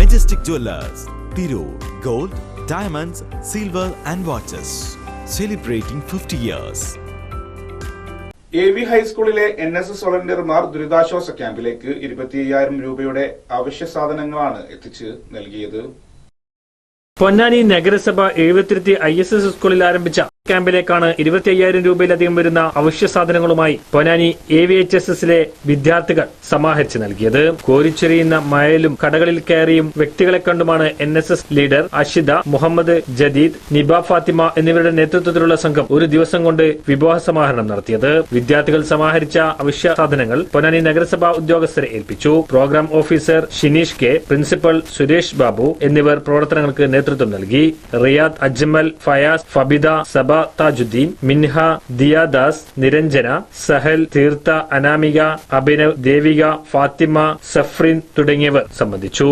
Majestic Jewelers, Tirur, Gold, Diamonds, Silver and Watches. Celebrating 50 years. AV ഹൈസ്കൂളിലെ NSS വോളണ്ടിയർമാർ ദുരിതാശ്വാസ ക്യാമ്പിലേക്ക് 25,000 രൂപയുടെ അവശ്യ സാധനങ്ങളാണ് എത്തിച്ച് നൽകിയത്. പൊന്നാനി നഗരസഭ 73 ISS സ്കൂളിൽ ആരംഭിച്ച ക്യാമ്പിലേക്കാണ് 25,000 രൂപയിലധികം വരുന്ന അവശ്യ സാധനങ്ങളുമായി പൊന്നാനി AVHSSലെ വിദ്യാർത്ഥികൾ സമാഹരിച്ച് നൽകിയത്. കോരിച്ചൊരിയുന്ന മഴയിലും കടകളിൽ കയറിയും വ്യക്തികളെ കണ്ടുമാണ് NSS ലീഡർ അഷിത, മുഹമ്മദ് ജദീദ്, നിബ ഫാത്തിമ എന്നിവരുടെ നേതൃത്വത്തിലുള്ള സംഘം ഒരു ദിവസം കൊണ്ട് വിഭവ സമാഹരണം നടത്തിയത്. വിദ്യാർത്ഥികൾ സമാഹരിച്ച അവശ്യ സാധനങ്ങൾ പൊന്നാനി നഗരസഭാ ഉദ്യോഗസ്ഥരെ ഏൽപ്പിച്ചു. Program officer Shineesh K, principal Suresh Babu എന്നിവർ പ്രവർത്തനങ്ങൾക്ക് നേതൃത്വം നൽകി. റിയാദ്, അജ്മൽ, ഫയാസ്, ഫബിദ, സബ താജുദ്ദീൻ, മിൻഹ, ദിയാദാസ്, നിരഞ്ജന, സഹൽ, തീർത്ഥ, അനാമിക, അഭിനവ്, ദേവിക, ഫാത്തിമ, സഫ്രിൻ തുടങ്ങിയവർ സംബന്ധിച്ചു.